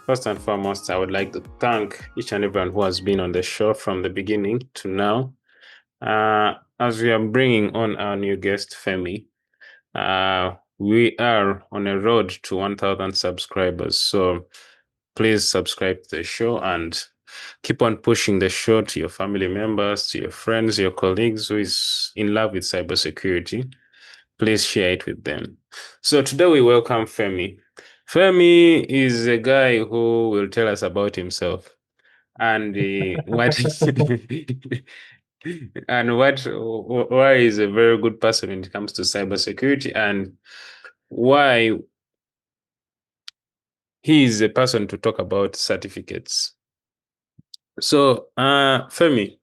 First and foremost, I would like to thank each and everyone who has been on the show from the beginning to now. As we are bringing on our new guest, Femi, we are on a road to 1,000 subscribers. So please subscribe to the show and keep on pushing the show to your family members, to your friends, your colleagues who is in love with cybersecurity. Please share it with them. So today we welcome Femi. Femi is a guy who will tell us about himself and what and why he's a very good person when it comes to cybersecurity and why he is a person to talk about certificates. So, Femi,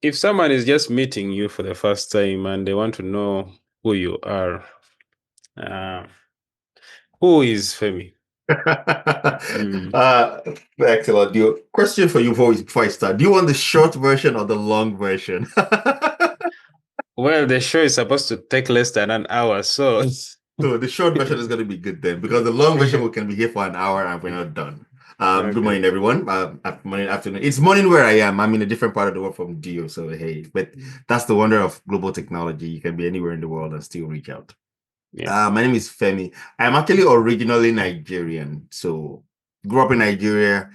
if someone is just meeting you for the first time and they want to know who you are, uh, who is Femi? Excellent. Question for you before I start. Do you want the short version or the long version? Well, the show is supposed to take less than an hour, so So the short version is going to be good then, because the long version we can be here for an hour and we're not done. Good morning, okay. everyone. Morning, afternoon. It's morning where I am. I'm in a different part of the world from Dio, so hey. But that's the wonder of global technology. You can be anywhere in the world and still reach out. Yeah. My name is Femi. I'm actually originally Nigerian, so grew up in Nigeria,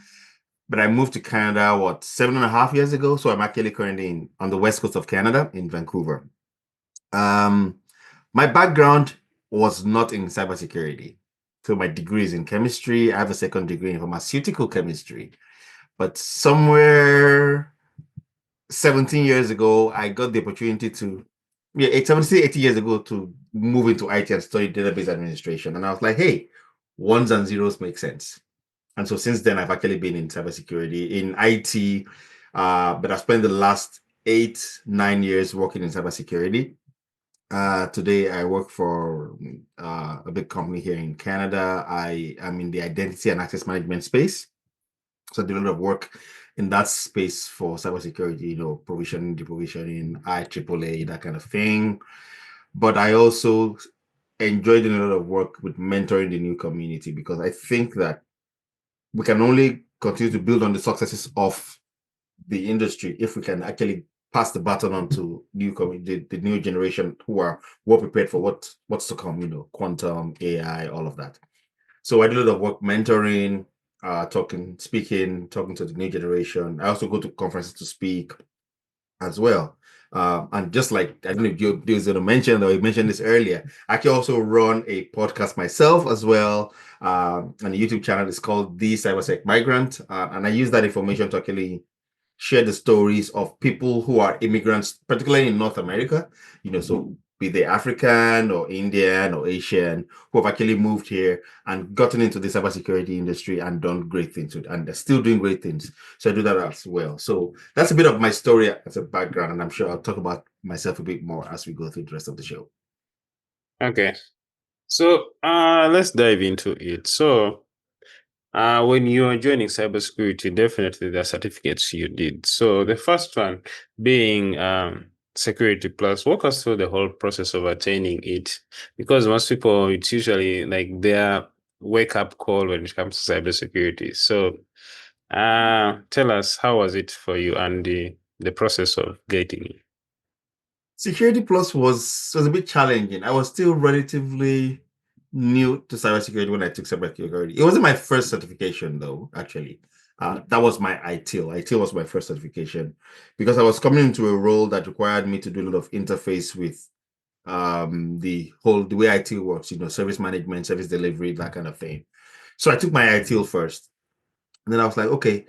but I moved to Canada 7.5 years ago. So I'm actually currently on the west coast of Canada in Vancouver. My background was not in cybersecurity. So my degree is in chemistry. I have a second degree in pharmaceutical chemistry. But somewhere 17 years ago, I got the opportunity to, 80 years ago, to move into IT and study database administration. And I was like, hey, ones and zeros make sense. And so since then, I've actually been in cybersecurity, in IT, but I've spent the last 8-9 years working in cybersecurity. Today, I work for a big company here in Canada. I am in the identity and access management space. So I do a lot of work in that space for cybersecurity, provisioning, deprovisioning, IEEE, that kind of thing. But I also enjoy doing a lot of work with mentoring the new community, because I think that we can only continue to build on the successes of the industry if we can actually pass the baton on to the new generation who are well prepared for what's to come, quantum, AI, all of that. So I do a lot of work mentoring, talking to the new generation. I also go to conferences to speak as well. And just like, I don't know if you was going to mention, or you mentioned this earlier, I can also run a podcast myself as well. And a YouTube channel is called The Cybersec Migrant. And I use that information to actually share the stories of people who are immigrants, particularly in North America, so be they African or Indian or Asian, who have actually moved here and gotten into the cybersecurity industry and done great things and they're still doing great things. So I do that as well. So that's a bit of my story as a background, and I'm sure I'll talk about myself a bit more as we go through the rest of the show. Okay. So let's dive into it. So when you are joining cybersecurity, definitely there are certificates you did. So the first one being Security Plus. Walk us through the whole process of attaining it, because most people, it's usually like their wake up call when it comes to cybersecurity. So tell us, how was it for you and the process of getting it? Security Plus was a bit challenging. I was still relatively new to cybersecurity when I took cybersecurity. It wasn't my first certification, though, actually. That was my ITIL. ITIL was my first certification because I was coming into a role that required me to do a lot of interface with the way ITIL works, service management, service delivery, that kind of thing. So I took my ITIL first. And then I was like, okay,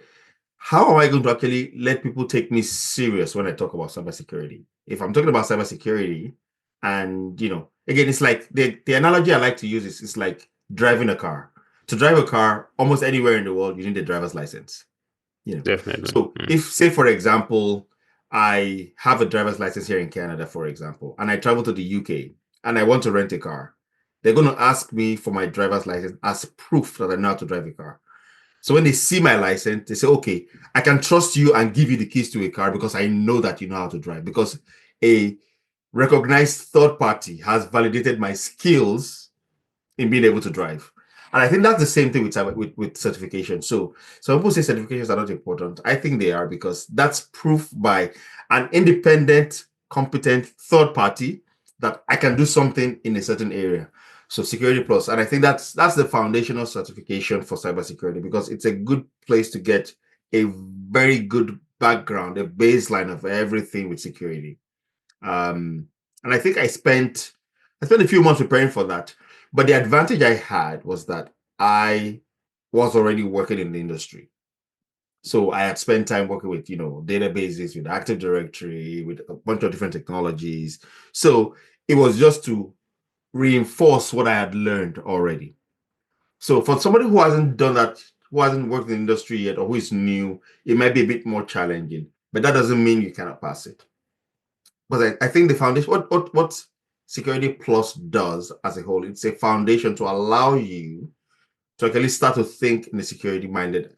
how am I going to actually let people take me serious when I talk about cybersecurity? If I'm talking about cybersecurity, and again, it's like the analogy I like to use is it's like driving a car. To drive a car almost anywhere in the world, you need a driver's license. Definitely. So if, say, for example, I have a driver's license here in Canada, for example, and I travel to the UK and I want to rent a car, they're going to ask me for my driver's license as proof that I know how to drive a car. So when they see my license, they say, okay, I can trust you and give you the keys to a car because I know that you know how to drive, because a recognized third party has validated my skills in being able to drive. And I think that's the same thing with certification. So some people say certifications are not important. I think they are, because that's proof by an independent, competent third party that I can do something in a certain area. So Security Plus, and I think that's the foundational certification for cybersecurity, because it's a good place to get a very good background, a baseline of everything with security. And I think I spent a few months preparing for that. But the advantage I had was that I was already working in the industry. So I had spent time working with, databases, with Active Directory, with a bunch of different technologies. So it was just to reinforce what I had learned already. So for somebody who hasn't done that, who hasn't worked in the industry yet, or who is new, it might be a bit more challenging. But that doesn't mean you cannot pass it. But I think the foundation, what Security Plus does as a whole, it's a foundation to allow you to actually start to think in a security minded,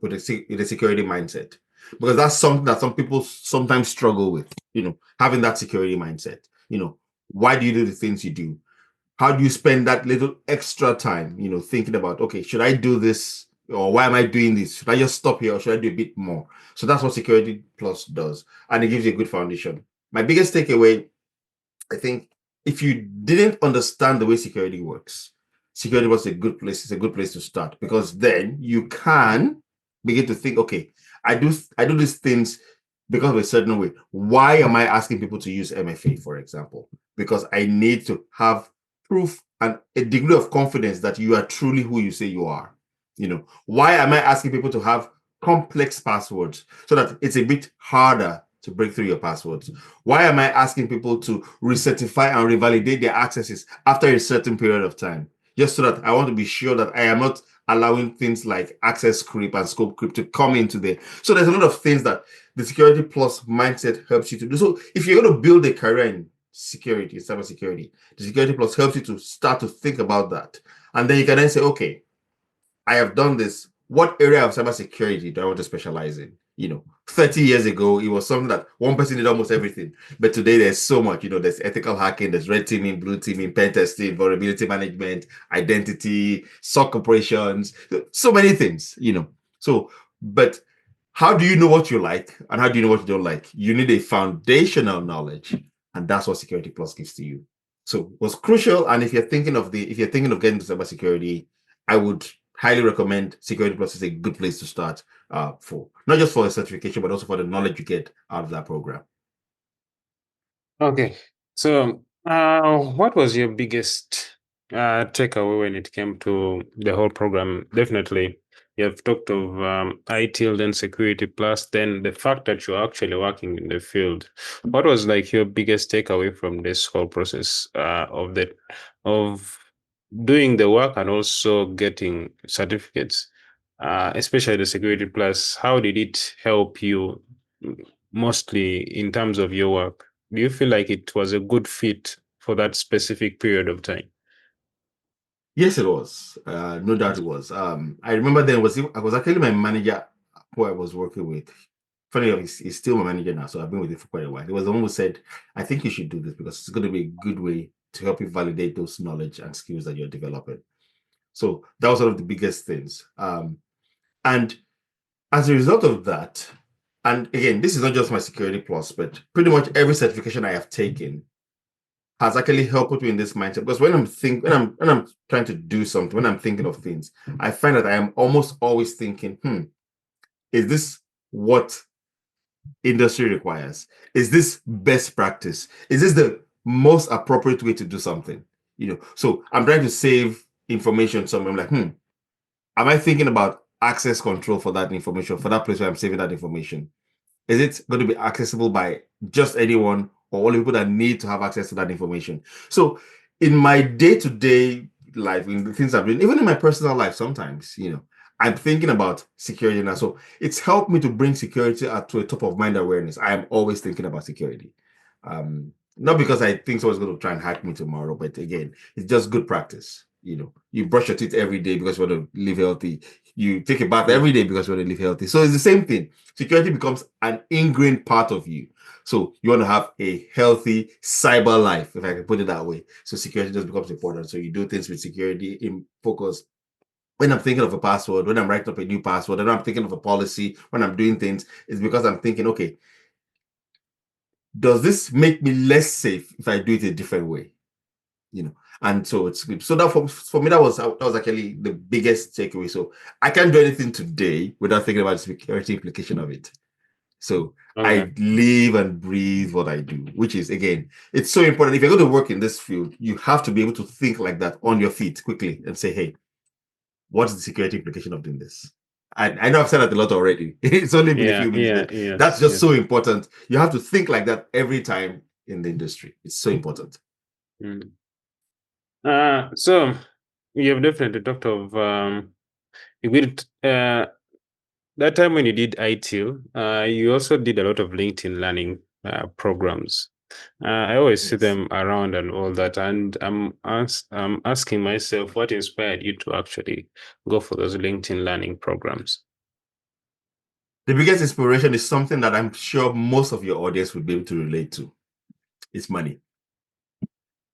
with a security mindset, because that's something that some people sometimes struggle with. Having that security mindset. Why do you do the things you do? How do you spend that little extra time? Thinking about, okay, should I do this, or why am I doing this? Should I just stop here, or should I do a bit more? So that's what Security Plus does, and it gives you a good foundation. My biggest takeaway, I think, if you didn't understand the way security works, Security was a good place. It's a good place to start, because then you can begin to think, okay, I do these things because of a certain way. Why am I asking people to use MFA, for example? Because I need to have proof and a degree of confidence that you are truly who you say you are. Why am I asking people to have complex passwords so that it's a bit harder to break through your passwords? Why am I asking people to recertify and revalidate their accesses after a certain period of time? Just so that I want to be sure that I am not allowing things like access creep and scope creep to come into there. So there's a lot of things that the Security Plus mindset helps you to do. So if you're going to build a career in security, cybersecurity, the Security Plus helps you to start to think about that. And then you can then say, okay, I have done this. What area of cybersecurity do I want to specialize in? 30 years ago, it was something that one person did almost everything. But today, there's so much. There's ethical hacking, there's red teaming, blue teaming, pen testing, vulnerability management, identity, SOC operations, so many things. So, but how do you know what you like, and how do you know what you don't like? You need a foundational knowledge, and that's what Security Plus gives to you. So it was crucial. And if you're thinking of getting into cybersecurity, I would highly recommend Security Plus is a good place to start, for not just for a certification, but also for the knowledge you get out of that program. Okay. So, what was your biggest takeaway when it came to the whole program? Definitely, you have talked of ITIL, then Security Plus, then the fact that you're actually working in the field. What was like your biggest takeaway from this whole process of doing the work and also getting certificates, especially the Security Plus? How did it help you mostly in terms of your work? Do you feel like it was a good fit for that specific period of time? Yes, it was. No doubt it was. I remember then I was actually my manager who I was working with. Funny enough, he's still my manager now, so I've been with him for quite a while. He was the one who said, I think you should do this because it's going to be a good way to help you validate those knowledge and skills that you're developing. So that was one of the biggest things. And as a result of that, and again, this is not just my Security Plus, but pretty much every certification I have taken has actually helped put me in this mindset. Because when I'm trying to do something, when I'm thinking of things, I find that I am almost always thinking, is this what industry requires? Is this best practice? Is this the most appropriate way to do something? So I'm trying to save information somewhere. I'm like, am I thinking about access control for that information, for that place where I'm saving that information? Is it going to be accessible by just anyone, or only people that need to have access to that information? So in my day-to-day life, in the things I'm doing, even in my personal life, sometimes, I'm thinking about security now. So it's helped me to bring security to a top of mind awareness. I am always thinking about security. Not because I think someone's going to try and hack me tomorrow, but again, it's just good practice. You brush your teeth every day because you want to live healthy. You take a bath every day because you want to live healthy. So it's the same thing. Security becomes an ingrained part of you. So you want to have a healthy cyber life, if I can put it that way. So security just becomes important. So you do things with security in focus when I'm thinking of a password, when I'm writing up a new password, when I'm thinking of a policy, when I'm doing things, it's because I'm thinking, okay, does this make me less safe if I do it a different way? And so it's good. So that for me, that was actually the biggest takeaway. So I can't do anything today without thinking about the security implication of it. So I live and breathe what I do, which is, again, it's so important. If you're going to work in this field, you have to be able to think like that on your feet quickly and say, hey, what's the security implication of doing this? I know I've said that a lot already. It's only been a few minutes, but that's just so important. You have to think like that every time in the industry. It's so important. So you have definitely talked of that time when you did ITIL, you also did a lot of LinkedIn learning programs. I always see them around and all that, and I'm asking myself, what inspired you to actually go for those LinkedIn learning programs? The biggest inspiration is something that I'm sure most of your audience would be able to relate to. It's money.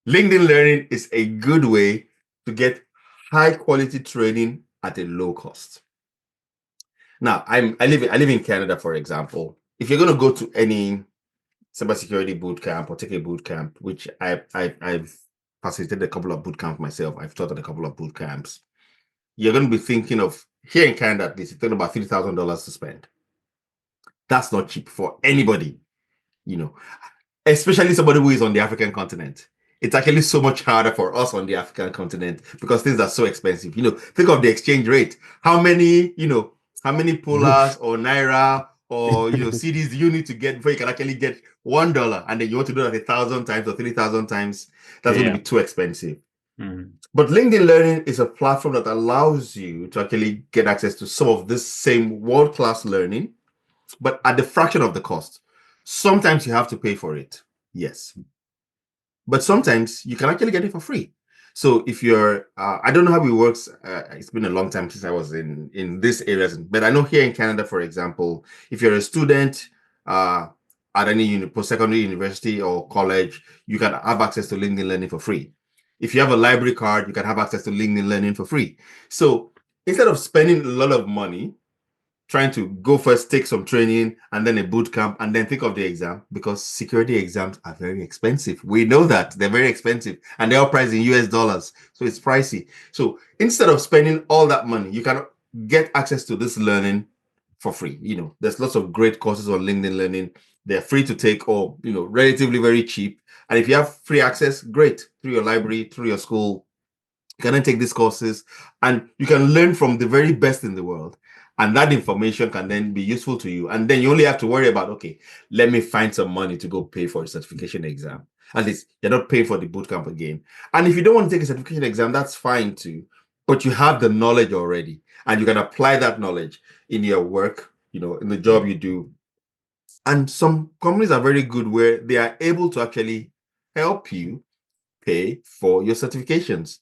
LinkedIn Learning is a good way to get high quality training at a low cost. Now, I live in Canada, for example. If you're going to go to any cybersecurity boot camp or take a boot camp, which I've facilitated a couple of boot camps myself, I've taught at a couple of boot camps. You're going to be thinking of, here in Canada at least, you're thinking about $3,000 to spend. That's not cheap for anybody, especially somebody who is on the African continent. It's actually so much harder for us on the African continent because things are so expensive. Think of the exchange rate. How many pullers or naira or CDs do you need to get before you can actually get $1? And then you want to do that 1,000 times or 3,000 times. That's going to be too expensive. But LinkedIn Learning is a platform that allows you to actually get access to some of this same world-class learning, but at the fraction of the cost. Sometimes you have to pay for it, yes. But sometimes you can actually get it for free. So if you're, I don't know how it works. It's been a long time since I was in these areas, but I know here in Canada, for example, if you're a student at any post-secondary university or college, you can have access to LinkedIn Learning for free. If you have a library card, you can have access to LinkedIn Learning for free. So instead of spending a lot of money trying to go first, take some training, and then a boot camp, and then think of the exam, because security exams are very expensive. We know that they're very expensive, and they're all priced in US dollars, so it's pricey. So instead of spending all that money, you can get access to this learning for free. There's lots of great courses on LinkedIn Learning. They're free to take, or relatively very cheap. And if you have free access, great, through your library, through your school, you can then take these courses, and you can learn from the very best in the world. And that information can then be useful to you. And then you only have to worry about, okay, let me find some money to go pay for a certification exam. At least you're not paying for the bootcamp again. And if you don't want to take a certification exam, that's fine too. But you have the knowledge already, and you can apply that knowledge in your work, in the job you do. And some companies are very good where they are able to actually help you pay for your certifications.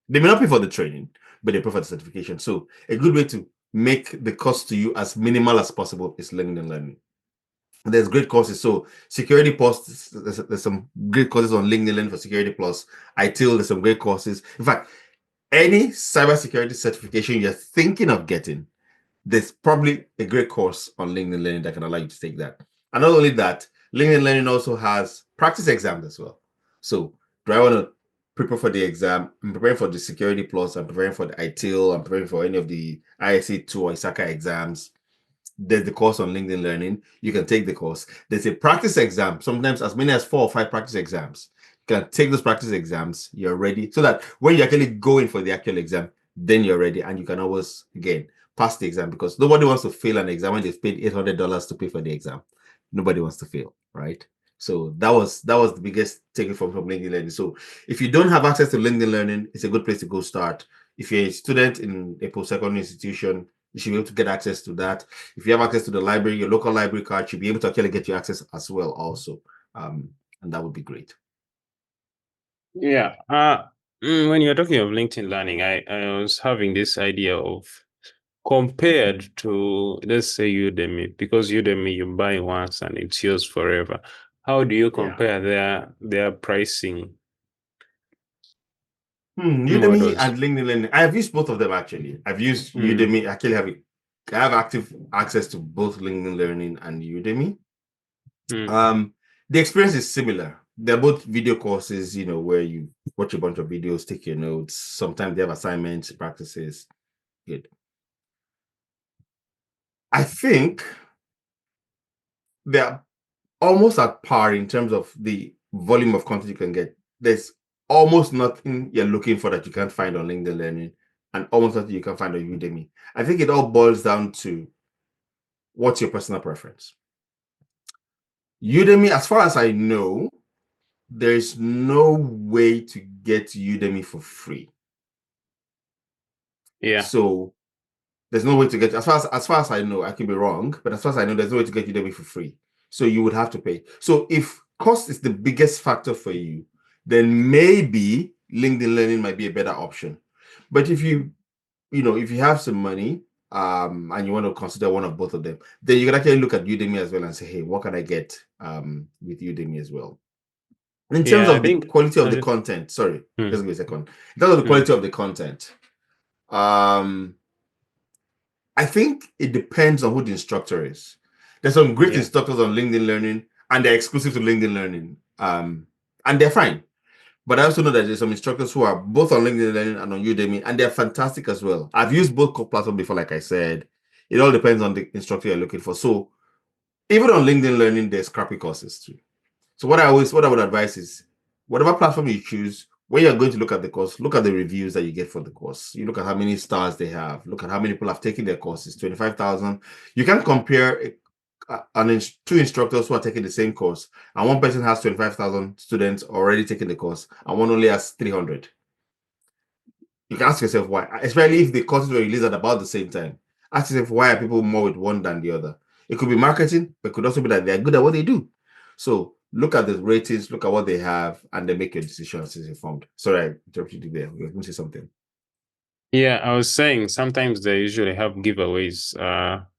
They may not pay for the training, but they pay for the certification. So a good way to make the cost to you as minimal as possible is LinkedIn Learning. And there's great courses. So Security Plus, there's some great courses on LinkedIn Learning for Security Plus. ITIL, there's some great courses. In fact, any cybersecurity certification you're thinking of getting, there's probably a great course on LinkedIn Learning that can allow you to take that. And not only that, LinkedIn Learning also has practice exams as well. So do I want to prepare for the exam? I'm preparing for the Security Plus, I'm preparing for the ITIL, I'm preparing for any of the ISA2 or ISACA exams. There's the course on LinkedIn Learning. You can take the course. There's a practice exam, sometimes as many as 4 or 5 practice exams. You can take those practice exams, you're ready, so that when you actually go in for the actual exam, then you're ready, and you can always, again, pass the exam, because nobody wants to fail an exam when they've paid $800 to pay for the exam. Nobody wants to fail, right? So that was the biggest takeaway from LinkedIn Learning. So if you don't have access to LinkedIn Learning, it's a good place to go start. If you're a student in a post-secondary institution, you should be able to get access to that. If you have access to the library, your local library card should be able to actually get you access as well also. And that would be great. Yeah. When you're talking of LinkedIn Learning, I was having this idea of, compared to, let's say, Udemy, because Udemy you buy once and it's yours forever. How do you compare their pricing? What Udemy was? and LinkedIn Learning. I have used both of them actually. I've used Udemy. I have active access to both LinkedIn Learning and Udemy. The experience is similar. They're both video courses, where you watch a bunch of videos, take your notes. Sometimes they have assignments, practices. Good. I think they're almost at par in terms of the volume of content you can get. There's almost nothing you're looking for that you can't find on LinkedIn Learning, and almost nothing you can find on Udemy. I think it all boils down to what's your personal preference. Udemy, as far as I know, there's no way to get Udemy for free. Yeah. So there's no way to get, as far as I know, I could be wrong, but as far as I know, there's no way to get Udemy for free. So you would have to pay. So if cost is the biggest factor for you, then maybe LinkedIn Learning might be a better option. But if you have some money, and you want to consider one of both of them, then you can actually look at Udemy as well and say, hey, what can I get with Udemy as well? In terms Yeah, I of the think quality of the content, sorry, just give me a second. In terms of the quality of the content, I think it depends on who the instructor is. There's some great instructors on LinkedIn Learning, and they're exclusive to LinkedIn Learning, and they're fine. But I also know that there's some instructors who are both on LinkedIn Learning and on Udemy, and they're fantastic as well. I've used both platforms before, like I said. It all depends on the instructor you're looking for. So even on LinkedIn Learning, there's crappy courses too. So what I would advise is, whatever platform you choose, when you're going to look at the course, look at the reviews that you get for the course. You look at how many stars they have. Look at how many people have taken their courses. 25,000. You can compare two instructors who are taking the same course, and one person has 25,000 students already taking the course, and one only has 300. You can ask yourself why, especially if the courses were released at about the same time. Ask yourself, why are people more with one than the other? It could be marketing, but it could also be that they're good at what they do. So look at the ratings, look at what they have, and then make your decision as informed. Sorry, I interrupted you there. You were going to say something. Yeah, I was saying sometimes they usually have giveaways,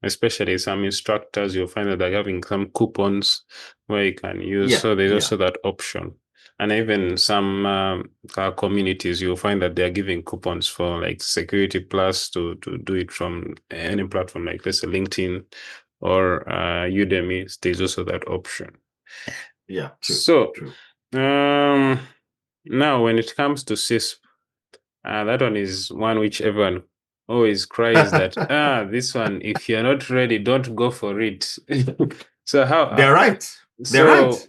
especially some instructors, you'll find that they're having some coupons where you can use. So there's also that option. And even some communities, you'll find that they're giving coupons for like Security Plus to do it from any platform, like let's say LinkedIn or Udemy. There's also that option. Yeah, true. So, true. Now when it comes to CISP, that one is one which everyone always cries that this one, if you're not ready, don't go for it. So they're right. So they're right.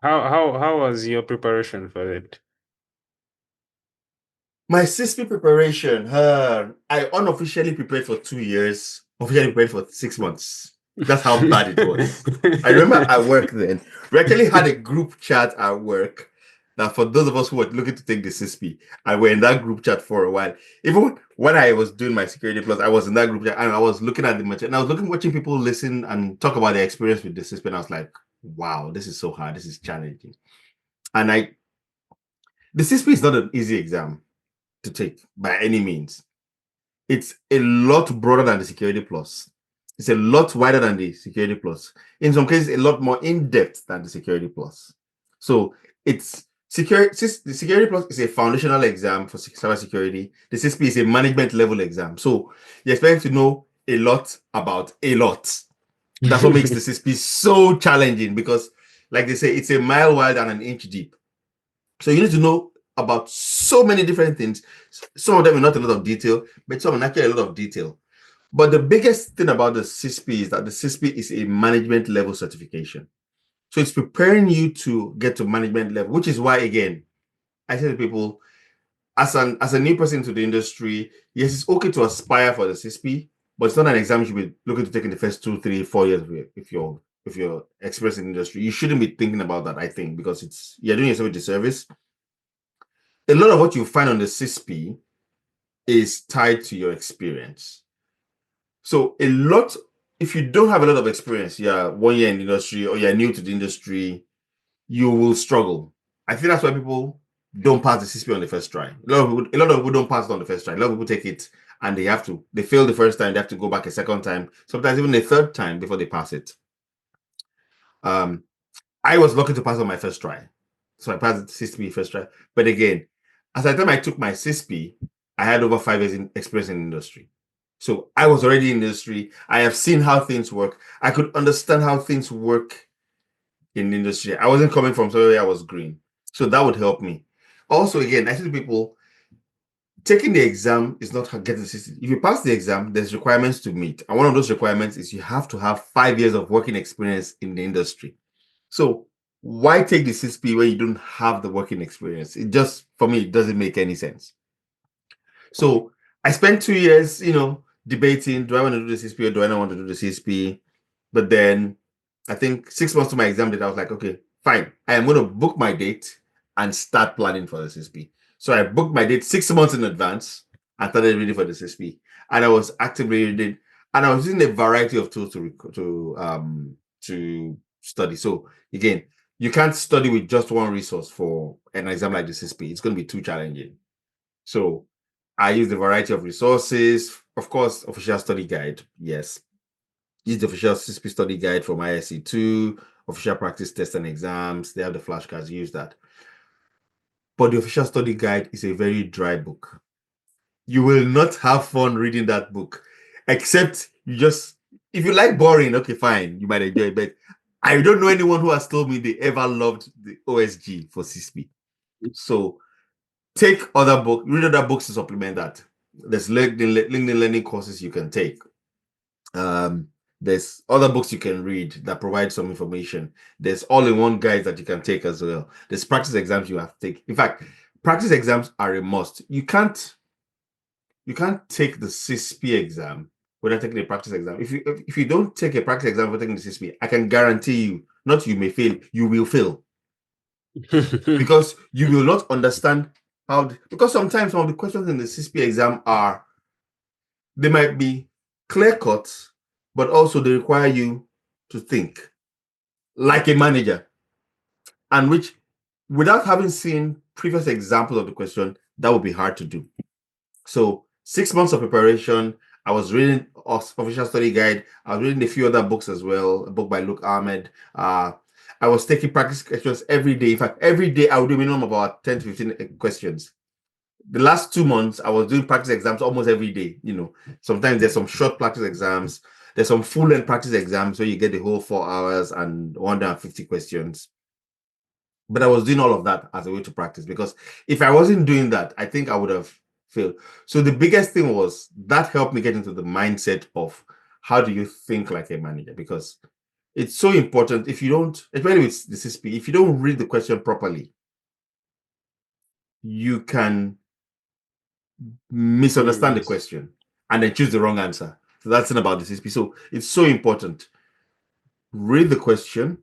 How was your preparation for it? My CISP preparation, I unofficially prepared for 2 years, officially prepared for 6 months. That's how bad it was. I remember at work then, we actually had a group chat at work that for those of us who were looking to take the CISP, I were in that group chat for a while. Even when I was doing my Security Plus, I was in that group chat and I was looking at the material, and I was watching people listen and talk about their experience with the CISP, and I was like, wow, this is so hard, this is challenging. And the CISP is not an easy exam to take by any means. It's a lot broader than the Security Plus. It's a lot wider than the Security Plus. In some cases, a lot more in-depth than the Security Plus. So the Security Plus is a foundational exam for cybersecurity. The CISP is a management level exam. So you expect to know a lot about a lot. That's what makes the CISP so challenging, because, like they say, it's a mile wide and an inch deep. So you need to know about so many different things. Some of them are not a lot of detail, but some are actually a lot of detail. But the biggest thing about the CISP is that the CISP is a management level certification. So it's preparing you to get to management level, which is why, again, I say to people, as a new person into the industry, yes, it's okay to aspire for the CISP, but it's not an exam you should be looking to take in the first 2, 3, 4 years if you're experienced in the industry. You shouldn't be thinking about that, I think, because you're doing yourself a disservice. A lot of what you find on the CISP is tied to your experience. So if you don't have a lot of experience, you're 1 year in the industry or you're new to the industry, you will struggle. I think that's why people don't pass the CISP on the first try. A lot of people don't pass it on the first try. A lot of people take it and they fail the first time, they have to go back a second time, sometimes even a third time before they pass it. I was lucky to pass on my first try. So I passed the CISP first try. But again, As the time I took my CISP, I had over 5 years in experience in industry. So I was already in industry. I have seen how things work. I could understand how things work in industry. I wasn't coming from somewhere I was green. So that would help me. Also, again, I see people taking the exam is not getting the CISP. If you pass the exam, there's requirements to meet. And one of those requirements is you have to have 5 years of working experience in the industry. So why take the CISP when you don't have the working experience? It just, for me, it doesn't make any sense. So I spent 2 years, debating, do I want to do the CSP or do I not want to do the CSP? But then I think 6 months to my exam date, I was like, okay, fine. I am going to book my date and start planning for the CSP. So I booked my date 6 months in advance and started reading for the CSP. And I was actively reading, and I was using a variety of tools to study. So again, you can't study with just one resource for an exam like the CSP. It's going to be too challenging. So I used a variety of resources. Of course, official study guide. Yes. Use the official CSP study guide from ISC2, official practice tests and exams. They have the flashcards. Use that. But the official study guide is a very dry book. You will not have fun reading that book, except if you like boring, okay, fine, you might enjoy it. But I don't know anyone who has told me they ever loved the OSG for CSP. So take other books, read other books to supplement that. There's LinkedIn learning courses you can take. There's other books you can read that provide some information. There's all-in-one guides that you can take as well. There's practice exams you have to take. In fact, practice exams are a must. You can't take the CSP exam without taking a practice exam. If you don't take a practice exam for taking the CSP, I can guarantee you, not you may fail, you will fail. Because you will not understand because sometimes some of the questions in the CSP exam they might be clear cut, but also they require you to think like a manager, and which, without having seen previous examples of the question, that would be hard to do. So 6 months of preparation. I was reading official study guide. I was reading a few other books as well, a book by Luke Ahmed. I was taking practice questions every day. In fact, every day I would do a minimum of about 10 to 15 questions. The last 2 months, I was doing practice exams almost every day. Sometimes there's some short practice exams. There's some full-length practice exams where you get the whole 4 hours and 150 questions. But I was doing all of that as a way to practice, because if I wasn't doing that, I think I would have failed. So the biggest thing was that helped me get into the mindset of how do you think like a manager, because it's so important. If you don't, especially with the CSP, if you don't read the question properly, you can misunderstand the question and then choose the wrong answer. So that's not about the CSP. So it's so important. Read the question,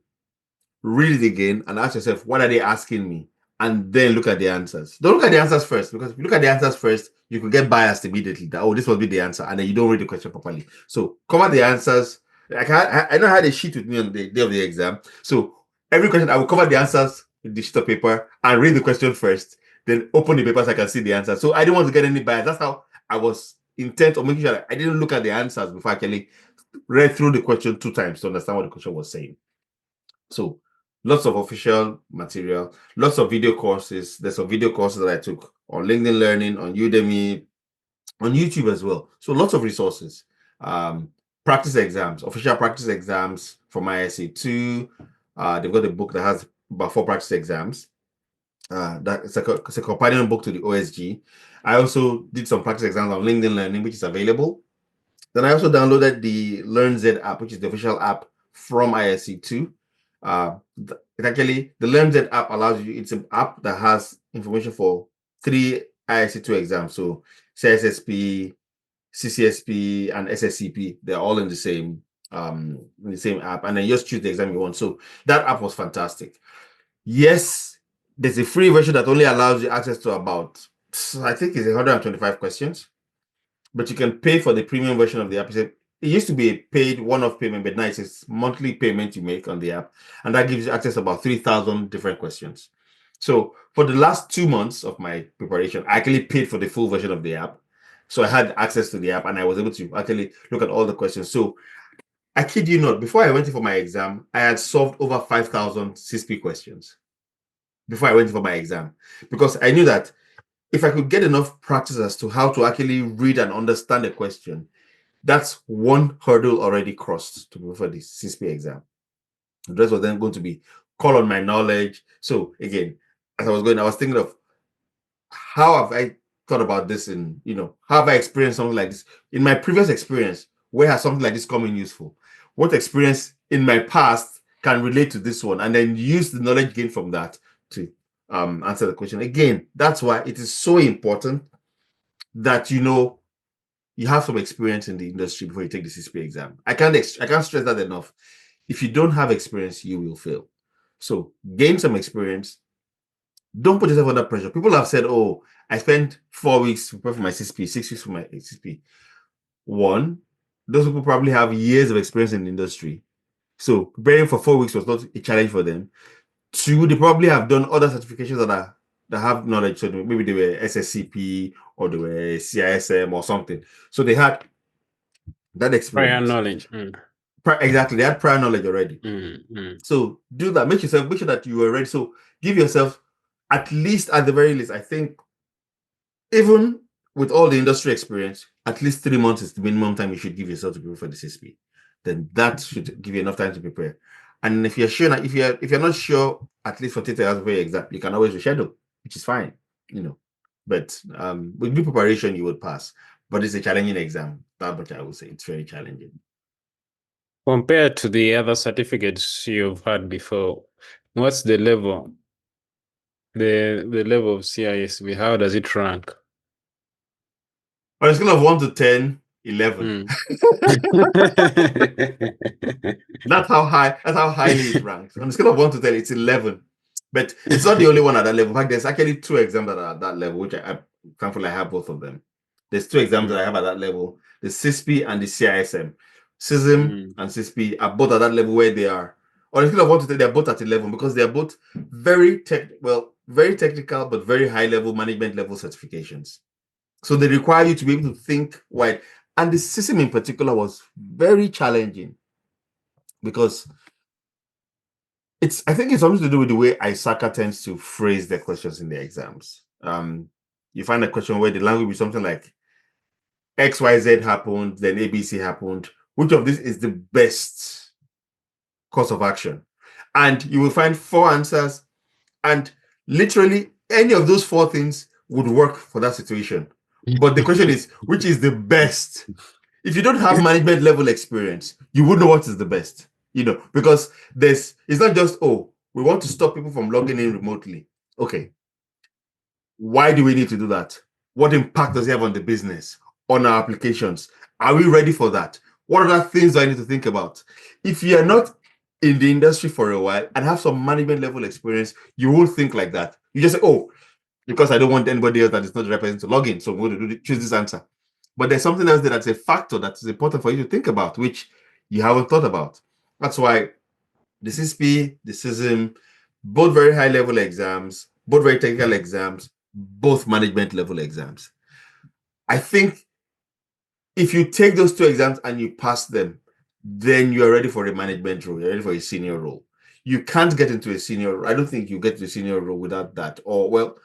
read it again, and ask yourself, what are they asking me? And then look at the answers. Don't look at the answers first, because if you look at the answers first, you could get biased immediately that, this will be the answer, and then you don't read the question properly. So cover the answers. I know I had a sheet with me on the day of the exam. So every question, I will cover the answers with the sheet of paper and read the question first, then open the paper so I can see the answer. So I didn't want to get any bias. That's how I was intent on making sure that I didn't look at the answers before I actually read through the question 2 times to understand what the question was saying. So lots of official material, lots of video courses. There's some video courses that I took on LinkedIn Learning, on Udemy, on YouTube as well. So lots of resources. Practice exams, official practice exams from ISA2. They've got a book that has about 4 practice exams. It's a companion book to the OSG. I also did some practice exams on LinkedIn Learning, which is available. Then I also downloaded the LearnZ app, which is the official app from ISC2. Actually, the LearnZ app allows you, it's an app that has information for 3 ISC2 exams. So CSSP, CCSP, and SSCP, they're all in the same app, and then you just choose the exam you want. So that app was fantastic. Yes, there's a free version that only allows you access to about, I think it's 125 questions, but you can pay for the premium version of the app. It used to be a paid one-off payment, but now it's a monthly payment you make on the app, and that gives you access to about 3,000 different questions. So for the last 2 months of my preparation, I actually paid for the full version of the app. So I had access to the app, and I was able to actually look at all the questions. So I kid you not, before I went in for my exam, I had solved over 5,000 CSP questions before I went for my exam, because I knew that if I could get enough practice as to how to actually read and understand a question, that's one hurdle already crossed to prepare for the CSP exam. The rest was then going to be call on my knowledge. So again, as I was going, I was thinking of how have I thought about this in, how have I experienced something like this? In my previous experience, where has something like this come in useful? What experience in my past can relate to this one? And then use the knowledge gained from that to answer the question. Again, that's why it is so important that you have some experience in the industry before you take the CSP exam. I can't stress that enough. If you don't have experience, you will fail. So gain some experience. Don't put yourself under pressure. People have said, oh, I spent 4 weeks to prepare for my CSP, 6 weeks for my CSP. One, those people probably have years of experience in the industry. So preparing for 4 weeks was not a challenge for them. Two, they probably have done other certifications that have knowledge. So maybe they were SSCP or they were CISM or something. So they had that experience. Prior knowledge. Exactly. They had prior knowledge already. So do that. Make sure that you are ready. So give yourself, at least at the very least, I think, even with all the industry experience, at least 3 months is the minimum time you should give yourself to prepare for the CSP. Then that should give you enough time to prepare. And if you're sure, if you're not sure, at least for 30 hours before your exam, you can always reschedule, which is fine, But with good preparation, you would pass. But it's a challenging exam. That much I would say. It's very challenging. Compared to the other certificates you've had before, what's the level? The level of CISB, how does it rank? On a scale of 1 to 10, 11. That's how highly it ranks. On a scale of 1 to 10, it's 11. But it's not the only one at that level. In fact, there's actually 2 exams that are at that level, which thankfully I have both of them. There's 2 exams that I have at that level: the CISP and the CISM. CISM and CISP are both at that level where they are. On a scale of 1 to 10, they're both at 11 because they're both very technical, but very high level management level certifications. So they require you to be able to think wide. And the system in particular was very challenging because I think it's something to do with the way ISACA tends to phrase their questions in the exams. You find a question where the language is something like XYZ happened, then ABC happened. Which of this is the best course of action? And you will find 4 answers, and literally any of those 4 things would work for that situation. But the question is, which is the best? If you don't have management level experience, you would know what is the best, because it's not just, oh, we want to stop people from logging in remotely. Okay. Why do we need to do that? What impact does it have on the business, on our applications? Are we ready for that? What other things do I need to think about? If you are not in the industry for a while and have some management level experience, you will think like that. You just say, oh, because I don't want anybody else that is not represented to log in, so I'm going to choose this answer. But there's something else that's a factor that is important for you to think about, which you haven't thought about. That's why the CSP, the CISM, both very high level exams, both very technical exams, both management level exams. I think if you take those 2 exams and you pass them, then you're ready for a management role. You're ready for a senior role. You can't get into a senior role. I don't think you get to a senior role without that. Or, well,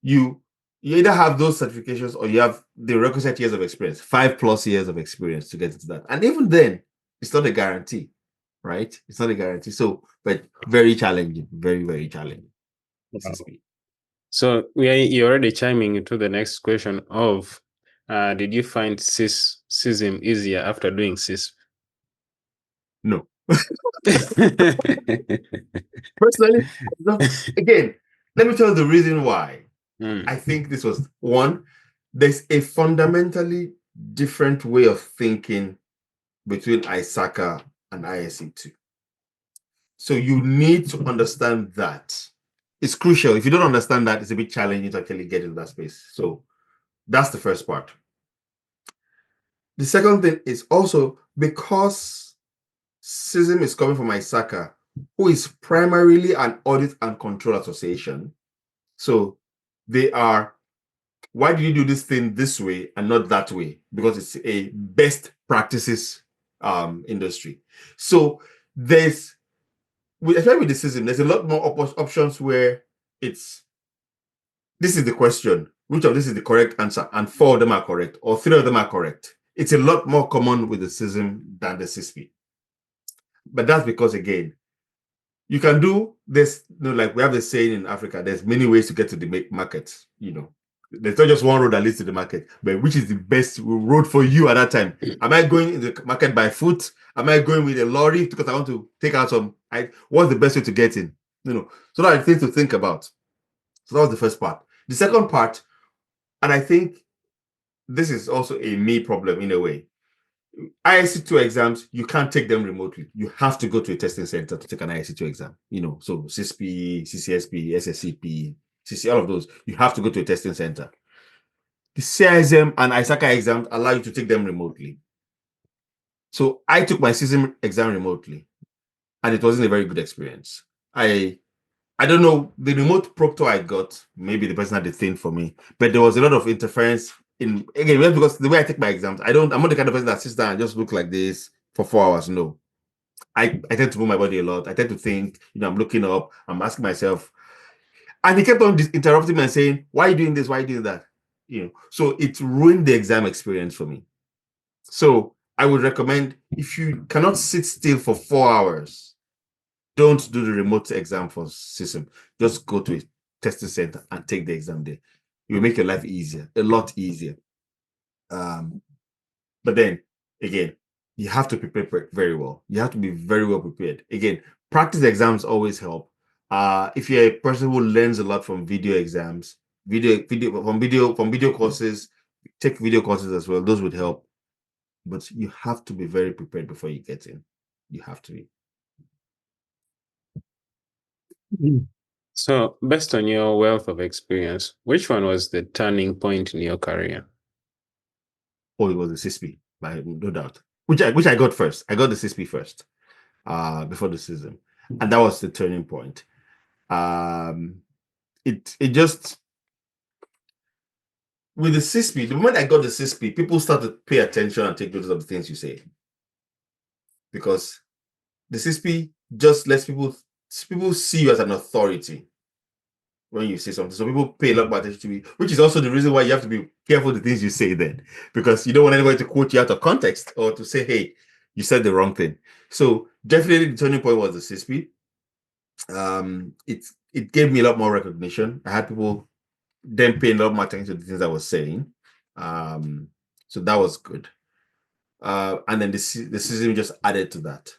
you either have those certifications or you have the requisite years of experience, 5+ years of experience to get into that. And even then, it's not a guarantee, right? It's not a guarantee. So, but very challenging, very, very challenging. Wow. So you're already chiming into the next question of, did you find CISM easier after doing CISP? No. Personally, again, let me tell you the reason why. I think this was one, there's a fundamentally different way of thinking between ISACA and ISE2. So you need to understand that. It's crucial. If you don't understand that, it's a bit challenging to actually get into that space. So that's the first part. The second thing is also because CISM is coming from ISACA, who is primarily an audit and control association. So they are, why do you do this thing this way and not that way? Because it's a best practices industry. So especially with the CISM, there's a lot more options where this is the question. which of this is the correct answer, and 4 of them are correct, or 3 of them are correct. It's a lot more common with the CISM than the CISP. But that's because, again, you can do this, like we have the saying in Africa, there's many ways to get to the market, There's not just one road that leads to the market, but which is the best road for you at that time? Am I going in the market by foot? Am I going with a lorry because I want to take out what's the best way to get in? So that are things to think about. So that was the first part. The second part, and I think this is also a me problem in a way. ISC2 exams, you can't take them remotely. You have to go to a testing center to take an ISC2 exam. So CISP, CCSP, SSCP, CC, all of those, you have to go to a testing center. The CISM and ISACA exams allow you to take them remotely. So I took my CISM exam remotely, and it wasn't a very good experience. I don't know, the remote proctor I got, maybe the person had the thing for me, but there was a lot of interference again, because the way I take my exams, I'm not the kind of person that sits down and just look like this for 4 hours. No. I tend to move my body a lot. I tend to think, I'm looking up, I'm asking myself. And he kept on interrupting me and saying, why are you doing this? Why are you doing that? So it ruined the exam experience for me. So I would recommend, if you cannot sit still for 4 hours, don't do the remote exam for CISM. Just go to a testing center and take the exam there. It will make your life easier, a lot easier. But then, again, you have to prepare very well. You have to be very well prepared. Again, practice exams always help. If you're a person who learns a lot from video exams, from video courses, take video courses as well. Those would help. But you have to be very prepared before you get in. You have to be. So, based on your wealth of experience, which one was the turning point in your career? Oh, it was the CISP, no doubt. Which I got first. I got the CISP first, before the CISM, and that was the turning point. It just, with the CISP, the moment I got the CISP, people started to pay attention and take notice of the things you say, because the CISP just lets people see you as an authority when you say something. So people pay a lot of attention to you, which is also the reason why you have to be careful the things you say then, because you don't want anybody to quote you out of context or to say, hey, you said the wrong thing. So definitely the turning point was the CISP. It gave me a lot more recognition. I had people then paying a lot more attention to the things I was saying. So that was good. And then the CISM just added to that,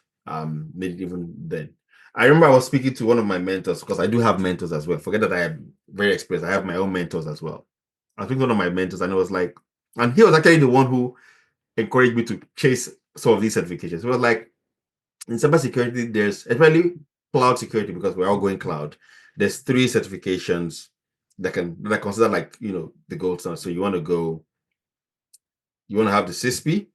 made it even then. I remember I was speaking to one of my mentors, because I do have mentors as well. Forget that I am very experienced. I have my own mentors as well. I was speaking to one of my mentors, and it was like, and he was actually the one who encouraged me to chase some of these certifications. It was like, in cybersecurity, there's, especially cloud security, because we're all going cloud, there's 3 certifications that are considered like, the gold standard. So you want to have the CISP,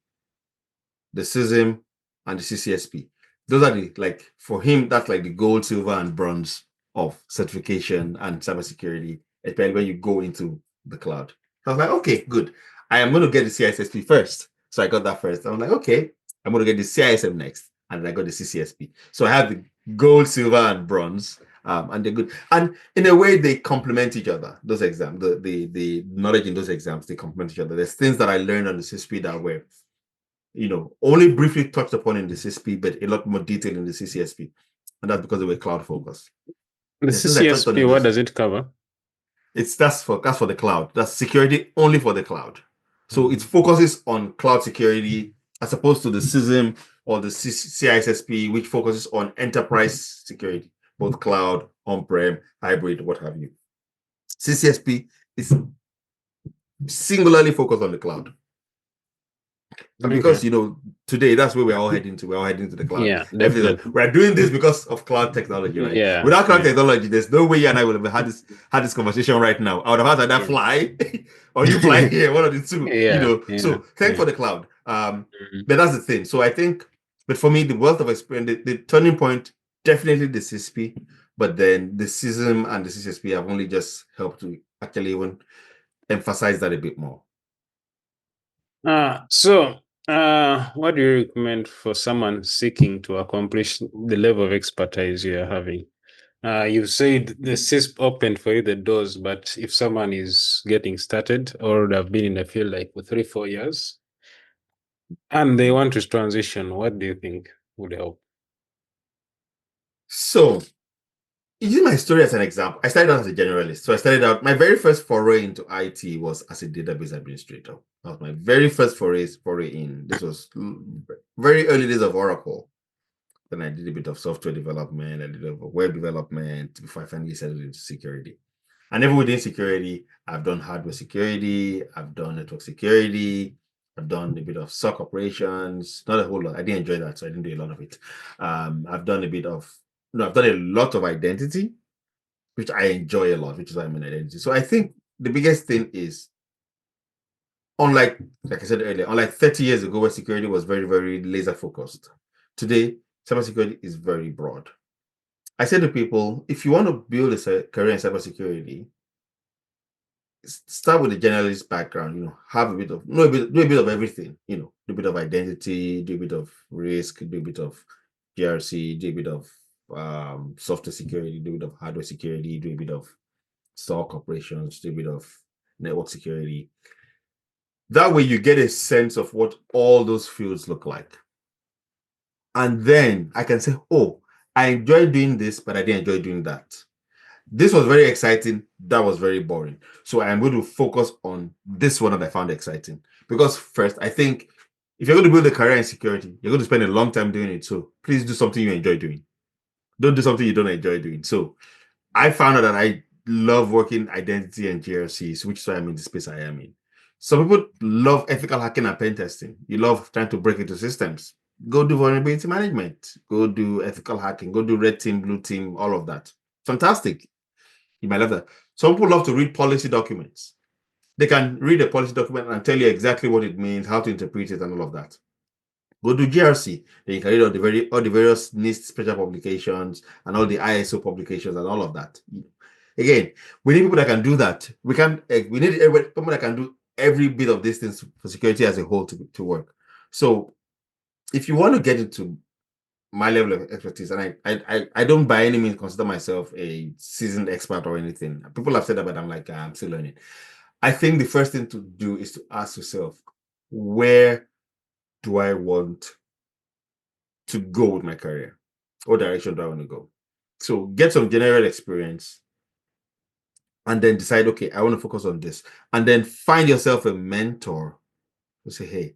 the CISM, and the CCSP. Those are for him, that's like the gold, silver, and bronze of certification and cybersecurity, especially when you go into the cloud. I was like, okay, good. I am going to get the CISSP first. So I got that first. I was like, okay, I'm going to get the CISM next. And I got the CCSP. So I have the gold, silver, and bronze. And they're good. And in a way, they complement each other. Those exams, the knowledge in those exams, they complement each other. There's things that I learned on the CCSP that were, only briefly touched upon in the CSP, but a lot more detail in the CCSP. And that's because they were cloud focused. The CCSP, what does it cover? That's for the cloud. That's security only for the cloud. So it focuses on cloud security as opposed to the CISM or the CISSP, which focuses on enterprise security, both cloud, on-prem, hybrid, what have you. CCSP is singularly focused on the cloud. And because, today, that's where we're all heading to. We're all heading to the cloud. Yeah, definitely. We're doing this because of cloud technology, right? Yeah. Without cloud technology, there's no way you and I would have had this conversation right now. I would have had to either fly or you fly here, one of the two. So thank for the cloud. But that's the thing. So I think, but for me, the wealth of experience, the turning point, definitely the CSP, but then the CISM and the CCSP have only just helped to actually even emphasize that a bit more. What do you recommend for someone seeking to accomplish the level of expertise you're having? You said the CISP opened for you the doors, but if someone is getting started or they've been in the field like for 3-4 years and they want to transition, what do you think would help? So, using my story as an example, I started out as a generalist. So I started out, my very first foray into IT was as a database administrator. That was my very first foray in. This was very early days of Oracle. Then I did a bit of software development, I did a bit of web development before I finally settled into security. And even within security, I've done hardware security, I've done network security, I've done a bit of SOC operations, not a whole lot. I didn't enjoy that, so I didn't do a lot of it. I've done a bit of, I've done a lot of identity, which I enjoy a lot, which is why I'm in identity. So I think the biggest thing is, unlike, like I said earlier, unlike 30 years ago where security was very, very laser focused, today, cybersecurity is very broad. I say to people, if you want to build a career in cybersecurity, start with a generalist background, have a bit of, do a bit of everything, do a bit of identity, do a bit of risk, do a bit of GRC, do a bit of software security, do a bit of hardware security, do a bit of SOC operations, do a bit of network security. That way you get a sense of what all those fields look like. And then I can say, oh, I enjoy doing this, but I didn't enjoy doing that. This was very exciting. That was very boring. So I am going to focus on this one that I found exciting. Because first, I think if you're going to build a career in security, you're going to spend a long time doing it. So please do something you enjoy doing. Don't do something you don't enjoy doing. So I found out that I love working identity and GRCs, which is why I'm in the space I am in. Some people love ethical hacking and pen testing. You love trying to break into systems. Go do vulnerability management. Go do ethical hacking. Go do red team, blue team, all of that. Fantastic. You might love that. Some people love to read policy documents. They can read a policy document and tell you exactly what it means, how to interpret it, and all of that. Go to GRC. Then you can read all the various NIST special publications and all the ISO publications and all of that. Again, we need people that can do that. We need people that can do every bit of these things for security as a whole to work. So if you want to get into my level of expertise, and I don't by any means consider myself a seasoned expert or anything. People have said that, but I'm like, I'm still learning. I think the first thing to do is to ask yourself, where do I want to go with my career? What direction do I want to go? So get some general experience and then decide, okay, I want to focus on this. And then find yourself a mentor who say, hey,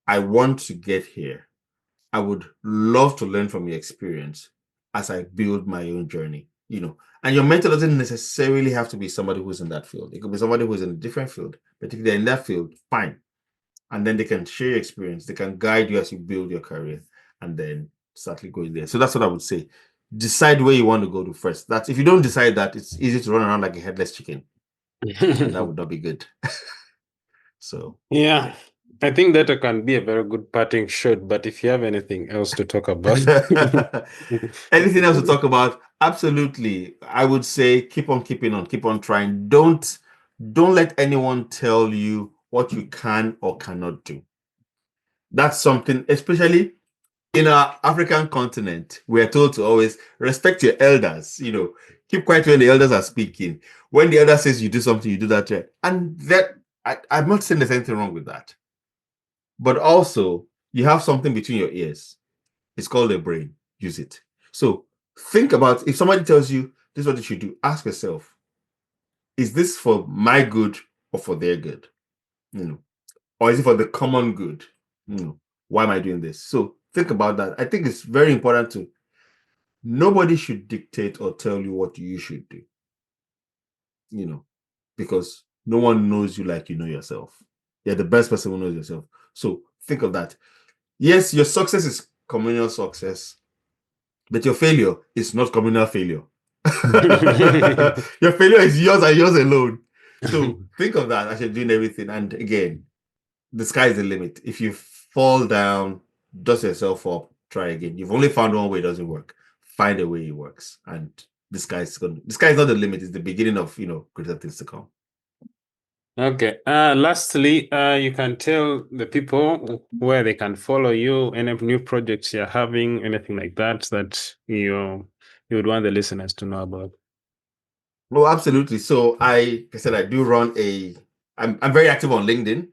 I want to get here. I would love to learn from your experience as I build my own journey, And your mentor doesn't necessarily have to be somebody who's in that field. It could be somebody who's in a different field, but if they're in that field, fine. And then they can share your experience. They can guide you as you build your career and then start going there. So that's what I would say. Decide where you want to go to first. That's if you don't decide that, it's easy to run around like a headless chicken. And that would not be good. So yeah. I think that can be a very good parting shot, but if you have anything else to talk about. Anything else to talk about? Absolutely. I would say keep on keeping on, keep on trying. Don't let anyone tell you what you can or cannot do. That's something, especially in our African continent, we are told to always respect your elders, keep quiet when the elders are speaking. When the elder says you do something, you do that. And that I'm not saying there's anything wrong with that. But also, you have something between your ears. It's called a brain. Use it. So think about, if somebody tells you this is what you should do, ask yourself, is this for my good or for their good? Or is it for the common good? Why am I doing this? So think about that. I think it's very important nobody should dictate or tell you what you should do. Because no one knows you like you know yourself. You're the best person who knows yourself. So think of that. Yes, your success is communal success, but your failure is not communal failure. Your failure is yours and yours alone. So think of that as you're doing everything. And again, the sky is the limit. If you fall down, dust yourself up, try again. You've only found one way it doesn't work. Find a way it works. And the sky is not the limit, it's the beginning of greater things to come. Okay. Lastly, you can tell the people where they can follow you, any new projects you're having, anything like that you you would want the listeners to know about? Oh, absolutely. So like I said, I do run I'm very active on LinkedIn.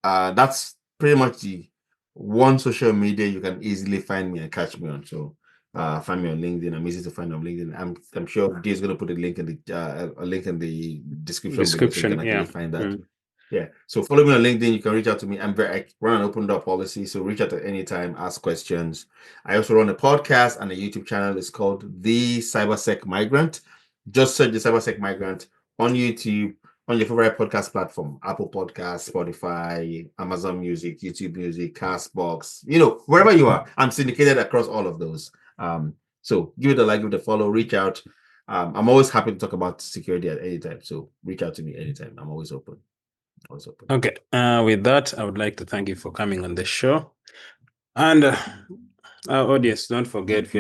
That's pretty much the one social media you can easily find me and catch me on. So find me on LinkedIn. I'm easy to find on LinkedIn. I'm sure Dee is going to put a link in the description below, so you can actually find that. Yeah. So follow me on LinkedIn. You can reach out to me. I run an open door policy, so reach out at any time, ask questions. I also run a podcast and a YouTube channel. It's called The CyberSec Migrant. Just search The CyberSec Migrant on YouTube, on your favorite podcast platform, Apple Podcasts, Spotify, Amazon Music, YouTube Music, Castbox, wherever you are. I'm syndicated across all of those. So give it a like, give it a follow, reach out. I'm always happy to talk about security at any time. So reach out to me anytime. I'm always open. Okay. With that, I would like to thank you for coming on the show. And our audience, don't forget, we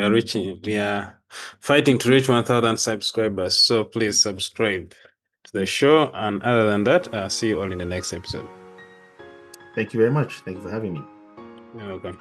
are fighting to reach 1,000 subscribers. So please subscribe to the show. And other than that, I'll see you all in the next episode. Thank you very much. Thank you for having me. You're welcome.